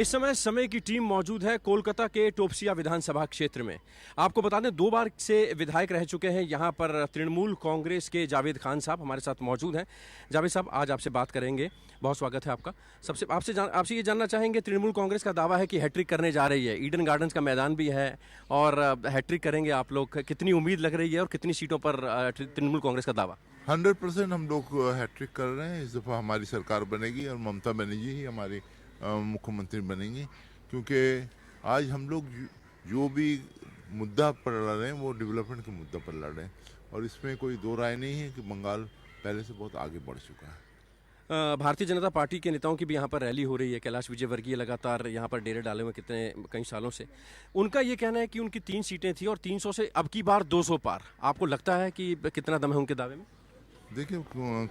इस समय की टीम मौजूद है कोलकाता के टोपसिया विधानसभा क्षेत्र में। आपको बता दें 2 बार से विधायक रह चुके हैं यहाँ पर तृणमूल कांग्रेस के जावेद खान साहब हमारे साथ मौजूद हैं। जावेद साहब, आज आपसे बात करेंगे, बहुत स्वागत है आपका। सबसे आपसे ये जानना चाहेंगे, तृणमूल कांग्रेस का दावा है कि हैट्रिक करने जा रही है, ईडन गार्डन्स का मैदान भी है और हैट्रिक करेंगे आप लोग। कितनी उम्मीद लग रही है और कितनी सीटों पर तृणमूल कांग्रेस का दावा? 100% हम लोग हैट्रिक कर रहे हैं। इस दफ़ा हमारी सरकार बनेगी और ममता बनर्जी ही हमारी मुख्यमंत्री बनेंगी, क्योंकि आज हम लोग जो भी मुद्दा पर लड़ रहे हैं वो डेवलपमेंट के मुद्दा पर लड़ रहे हैं और इसमें कोई दो राय नहीं है कि बंगाल पहले से बहुत आगे बढ़ चुका है। भारतीय जनता पार्टी के नेताओं की भी यहाँ पर रैली हो रही है। कैलाश विजयवर्गीय लगातार यहाँ पर डेरे डाले हुए कई सालों से। उनका ये कहना है कि उनकी 3 सीटें थी और 300 से अब की बार 200 पार। आपको लगता है कि कितना दम है उनके दावे में? देखिए,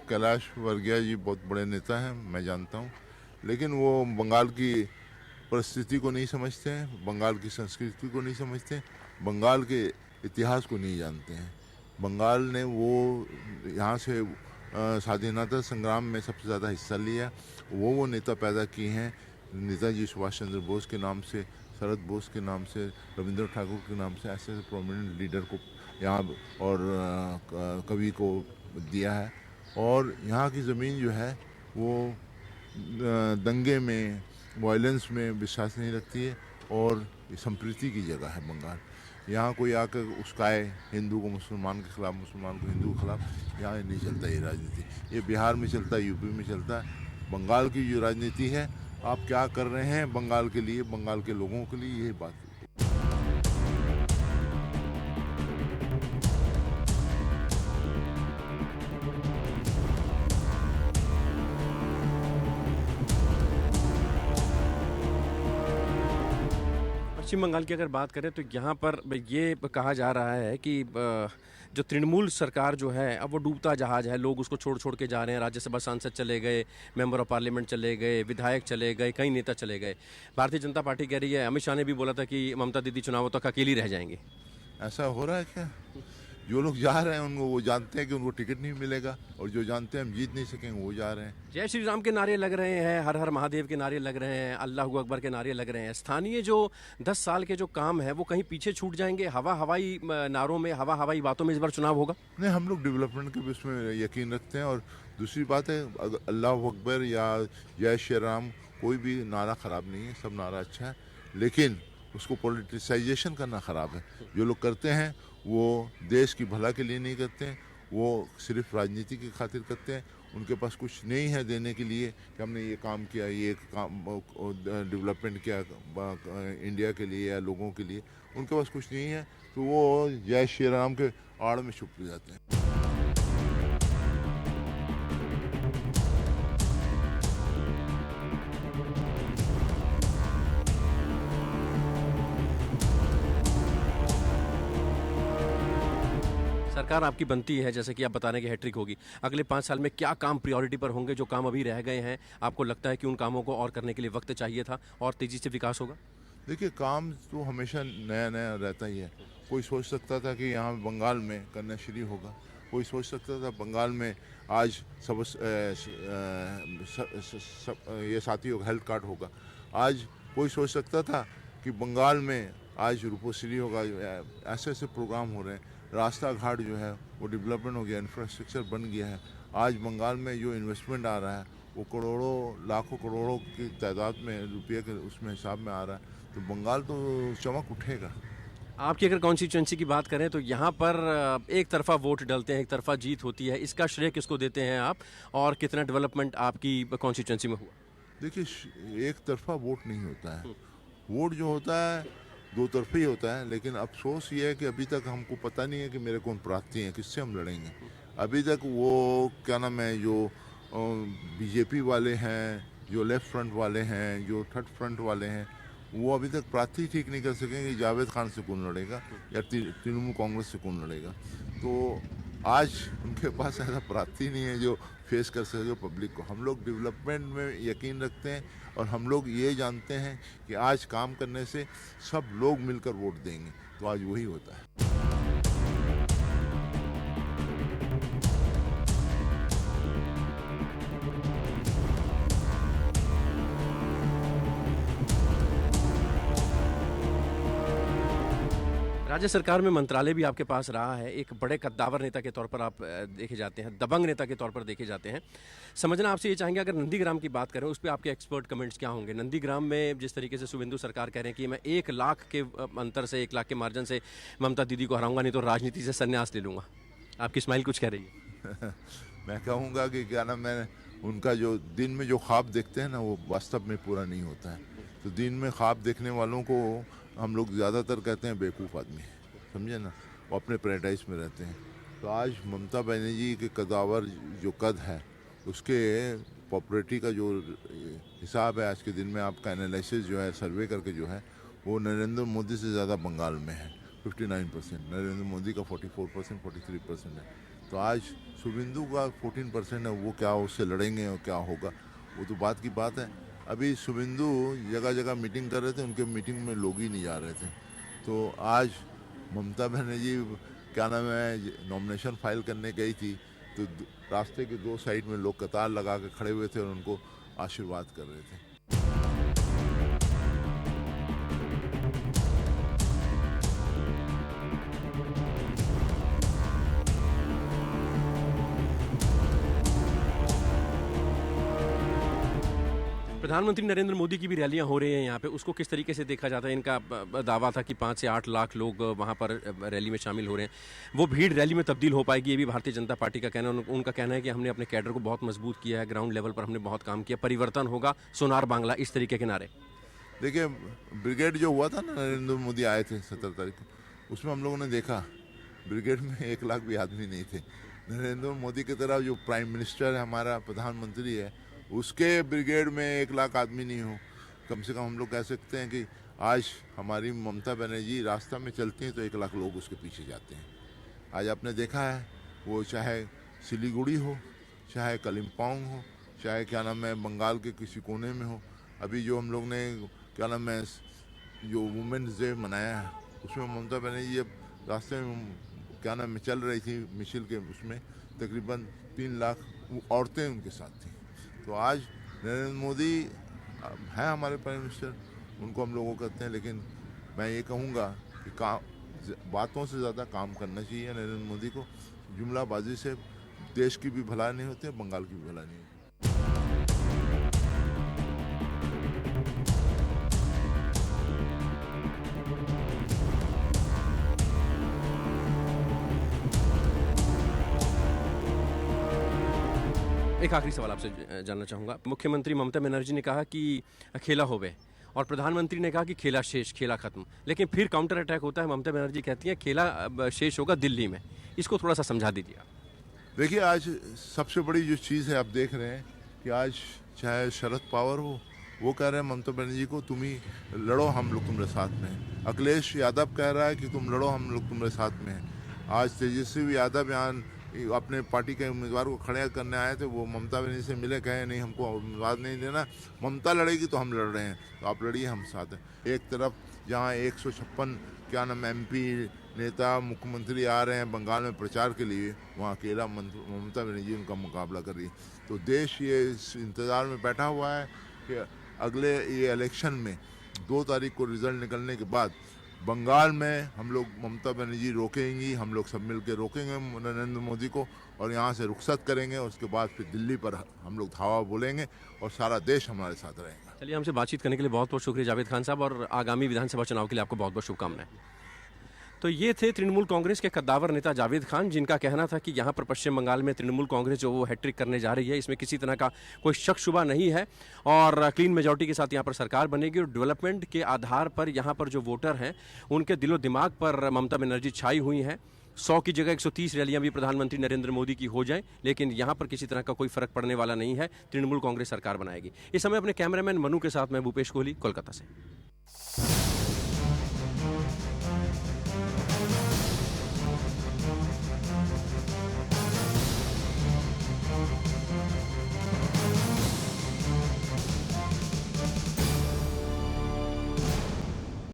कैलाश वर्गीय जी बहुत बड़े नेता हैं, मैं जानता हूँ, लेकिन वो बंगाल की परिस्थिति को नहीं समझते हैं, बंगाल की संस्कृति को नहीं समझते हैं, बंगाल के इतिहास को नहीं जानते हैं। बंगाल ने वो यहाँ से स्वाधीनता संग्राम में सबसे ज़्यादा हिस्सा लिया। वो नेता पैदा किए हैं, नेताजी सुभाष चंद्र बोस के नाम से, शरद बोस के नाम से, रविंद्रनाथ ठाकुर के नाम से ऐसे प्रोमिनेंट लीडर को यहाँ और कवि को दिया है। और यहाँ की ज़मीन जो है वो दंगे में, वायलेंस में विश्वास नहीं रखती है और संप्रीति की जगह है बंगाल। यहाँ कोई आकर उस्काए हिंदू को मुसलमान के खिलाफ, मुसलमान को हिंदू के खिलाफ, यहाँ नहीं चलता ये राजनीति। ये बिहार में चलता है, यूपी में चलता है। बंगाल की जो राजनीति है, आप क्या कर रहे हैं बंगाल के लिए, बंगाल के लोगों के लिए, यही बात है। पश्चिम बंगाल की अगर बात करें तो यहाँ पर ये कहा जा रहा है कि जो तृणमूल सरकार जो है अब वो डूबता जहाज है। लोग उसको छोड़ छोड़ के जा रहे हैं। राज्यसभा सांसद चले गए, मेंबर ऑफ पार्लियामेंट चले गए, विधायक चले गए, कई नेता चले गए। भारतीय जनता पार्टी कह रही है, अमित शाह ने भी बोला था कि ममता दीदी चुनावों तक अकेली रह जाएंगी। ऐसा हो रहा है क्या? जो लोग जा रहे हैं उनको वो जानते हैं कि उनको टिकट नहीं मिलेगा, और जो जानते हैं हम जीत नहीं सकेंगे वो जा रहे हैं। जय श्री राम के नारे लग रहे हैं, हर हर महादेव के नारे लग रहे हैं, अल्लाह अकबर के नारे लग रहे हैं। स्थानीय जो 10 साल के जो काम है वो कहीं पीछे छूट जाएंगे हवाई नारों में, हवाई बातों में इस बार चुनाव होगा? नहीं, हम लोग डेवलपमेंट के उसमें यकीन रखते हैं। और दूसरी बात है, अल्लाह अकबर या जय श्री राम कोई भी नारा ख़राब नहीं है, सब नारा अच्छा है, लेकिन उसको पॉलिटिसाइजेशन करना ख़राब है। जो लोग करते हैं वो देश की भला के लिए नहीं करते हैं, वो सिर्फ राजनीति की खातिर करते हैं। उनके पास कुछ नहीं है देने के लिए कि हमने ये काम किया, ये काम डेवलपमेंट किया इंडिया के लिए या लोगों के लिए, उनके पास कुछ नहीं है, तो वो जय श्री राम के आड़ में छुप जाते हैं। सरकार आपकी बनती है, जैसे कि आप बता रहे हैं कि हैट्रिक होगी। अगले 5 साल में क्या काम प्रायोरिटी पर होंगे? जो काम अभी रह गए हैं, आपको लगता है कि उन कामों को और करने के लिए वक्त चाहिए था और तेजी से विकास होगा? देखिए, काम तो हमेशा नया नया रहता ही है। कोई सोच सकता था कि यहाँ बंगाल में कन्याश्री होगा, कोई सोच सकता था बंगाल में आज ये साथियों का हेल्थ कार्ड होगा, आज कोई सोच सकता था कि बंगाल में आज रूपोश्री होगा। ऐसे ऐसे प्रोग्राम हो रहे हैं। रास्ता घाट जो है वो डेवलपमेंट हो गया, इंफ्रास्ट्रक्चर बन गया है। आज बंगाल में जो इन्वेस्टमेंट आ रहा है वो करोड़ों, लाखों करोड़ों की तादाद में रुपये के उसमें हिसाब में आ रहा है, तो बंगाल तो चमक उठेगा। आपकी अगर कॉन्स्टिट्यूंसी की बात करें तो यहाँ पर एक तरफा वोट डलते हैं, एक तरफा जीत होती है। इसका श्रेय किसको देते हैं आप, और कितना डेवलपमेंट आपकी कॉन्स्टिट्यूंसी में हुआ? देखिए, एक तरफा वोट नहीं होता है। वोट जो होता है 2 तरफा ही होता है, लेकिन अफसोस ये है कि अभी तक हमको पता नहीं है कि मेरे कौन प्रार्थी हैं, किससे हम लड़ेंगे। अभी तक वो क्या नाम है, जो बीजेपी वाले हैं, जो लेफ्ट फ्रंट वाले हैं, जो थर्ड फ्रंट वाले हैं, वो अभी तक प्रार्थी ठीक नहीं कर सकेंगे कि जावेद खान से कौन लड़ेगा या तृणमूल कांग्रेस से कौन लड़ेगा। तो आज उनके पास ऐसा प्रार्थी नहीं है जो फेस कर सके पब्लिक को। हम लोग डेवलपमेंट में यकीन रखते हैं और हम लोग ये जानते हैं कि आज काम करने से सब लोग मिलकर वोट देंगे, तो आज वही होता है। राज्य सरकार में मंत्रालय भी आपके पास रहा है, एक बड़े कद्दावर नेता के तौर पर आप देखे जाते हैं, दबंग नेता के तौर पर देखे जाते हैं। समझना आपसे ये चाहेंगे, अगर नंदीग्राम की बात करें उस पर आपके एक्सपर्ट कमेंट्स क्या होंगे? नंदीग्राम में जिस तरीके से शुभेंदु सरकार कह रहे हैं कि मैं 1 लाख के अंतर से, 1 लाख के मार्जिन से ममता दीदी को हराऊंगा, नहीं तो राजनीति से संन्यास ले लूँगा। आपकी स्माइल कुछ कह रही है। मैं कहूँगा कि क्या नाम है, उनका जो दिन में जो ख्वाब देखते हैं ना, वो वास्तव में पूरा नहीं होता है। तो दिन में ख्वाब देखने वालों को हम लोग ज़्यादातर कहते हैं बेवकूफ़ आदमी, समझे ना, वो अपने पैराडाइज में रहते हैं। तो आज ममता बनर्जी के कदावर जो कद है, उसके पॉपुलरिटी का जो हिसाब है आज के दिन में, आपका एनालिसिस जो है सर्वे करके जो है, वो नरेंद्र मोदी से ज़्यादा बंगाल में है 59%, नरेंद्र मोदी का 44%, 43% है। तो आज शुभेंदु का 14% है, वो क्या उससे लड़ेंगे और क्या होगा, वो तो बात की बात है। अभी शुभेंदु जगह जगह मीटिंग कर रहे थे, उनके मीटिंग में लोग ही नहीं जा रहे थे। तो आज ममता बनर्जी क्या नाम है नॉमिनेशन फाइल करने गई थी, तो रास्ते के 2 साइड में लोग कतार लगा के खड़े हुए थे और उनको आशीर्वाद कर रहे थे। प्रधानमंत्री नरेंद्र मोदी की भी रैलियां हो रही हैं यहाँ पे, उसको किस तरीके से देखा जाता है? इनका दावा था कि 5 से 8 लाख लोग वहाँ पर रैली में शामिल हो रहे हैं। वो भीड़ रैली में तब्दील हो पाएगी, ये भी भारतीय जनता पार्टी का कहना है। उनका कहना है कि हमने अपने कैडर को बहुत मजबूत किया है, ग्राउंड लेवल पर हमने बहुत काम किया, परिवर्तन होगा, सोनार बांग्ला, इस तरीके के नारे। देखिए, ब्रिगेड जो हुआ था ना, नरेंद्र मोदी आए थे 17 तारीख को, उसमें हम लोगों ने देखा ब्रिगेड में 1 लाख भी आदमी नहीं थे। नरेंद्र मोदी की तरह जो प्राइम मिनिस्टर है, हमारा प्रधानमंत्री है, उसके ब्रिगेड में 1 लाख आदमी नहीं हो। कम से कम हम लोग कह सकते हैं कि आज हमारी ममता बनर्जी रास्ता में चलती हैं तो 1 लाख लोग उसके पीछे जाते हैं। आज आपने देखा है, वो चाहे सिलीगुड़ी हो, चाहे कलिम्पोंग हो, चाहे क्या नाम है बंगाल के किसी कोने में हो, अभी जो हम लोग ने क्या नाम है जो वुमेन्स डे मनाया है, उसमें ममता बनर्जी अब रास्ते में क्या नाम है चल रही थी मिशिल के, उसमें तकरीबन 3 लाख औरतें उनके साथ थी। तो आज नरेंद्र मोदी हैं हमारे प्राइम मिनिस्टर, उनको हम लोगों कहते हैं, लेकिन मैं ये कहूँगा कि बातों से ज़्यादा काम करना चाहिए नरेंद्र मोदी को। जुमलाबाजी से देश की भी भलाई नहीं होती, बंगाल की भी भलाई नहीं होती। एक आखिरी सवाल आपसे जानना चाहूँगा। मुख्यमंत्री ममता बनर्जी ने कहा कि खेला होवे, और प्रधानमंत्री ने कहा कि खेला शेष, खेला खत्म, लेकिन फिर काउंटर अटैक होता है। ममता बनर्जी कहती हैं खेला शेष होगा दिल्ली में। इसको थोड़ा सा समझा दीजिए आप। देखिए, आज सबसे बड़ी जो चीज़ है, आप देख रहे हैं कि आज चाहे शरद पवार हो, वो कह रहे हैं ममता बनर्जी को तुम ही लड़ो, हम लोग तुम्हारे साथ में हैं। अखिलेश यादव कह रहा है कि तुम लड़ो, हम लोग तुम्हारे साथ में हैं। आज तेजस्वी यादव यहाँ अपने पार्टी के उम्मीदवार को खड़े करने आए थे, वो ममता बनर्जी से मिले, कहे नहीं हमको उम्मीदवार नहीं देना, ममता लड़ेगी तो हम लड़ रहे हैं, तो आप लड़िए, हम साथ हैं। एक तरफ जहाँ 156 क्या नाम MP नेता मुख्यमंत्री आ रहे हैं बंगाल में प्रचार के लिए, वहाँ अकेला ममता बनर्जी उनका मुकाबला कर रही है। तो देश ये इस इंतज़ार में बैठा हुआ है कि अगले ये इलेक्शन में 2 तारीख को रिजल्ट निकलने के बाद बंगाल में हम लोग ममता बनर्जी रोकेंगी, हम लोग सब मिलकर रोकेंगे नरेंद्र मोदी को, और यहाँ से रुखसत करेंगे, और उसके बाद फिर दिल्ली पर हम लोग धावा बोलेंगे और सारा देश हमारे साथ रहेगा। चलिए, हमसे बातचीत करने के लिए बहुत बहुत शुक्रिया जावेद खान साहब, और आगामी विधानसभा चुनाव के लिए आपको बहुत बहुत शुभकामनाएं। तो ये थे तृणमूल कांग्रेस के कद्दावर नेता जावेद खान, जिनका कहना था कि यहाँ पर पश्चिम बंगाल में तृणमूल कांग्रेस जो वो हैट्रिक करने जा रही है, इसमें किसी तरह का कोई शक शुबा नहीं है, और क्लीन मेजॉरिटी के साथ यहाँ पर सरकार बनेगी, और डेवलपमेंट के आधार पर यहाँ पर जो वोटर हैं उनके दिलो दिमाग पर ममता बनर्जी छाई हुई हैं। 100 की जगह 130 रैलियां भी प्रधानमंत्री नरेंद्र मोदी की हो जाएं, लेकिन यहाँ पर किसी तरह का कोई फर्क पड़ने वाला नहीं है। तृणमूल कांग्रेस सरकार बनाएगी। इस समय अपने कैमरामैन मनु के साथ मैं भूपेश कोहली, कोलकाता से।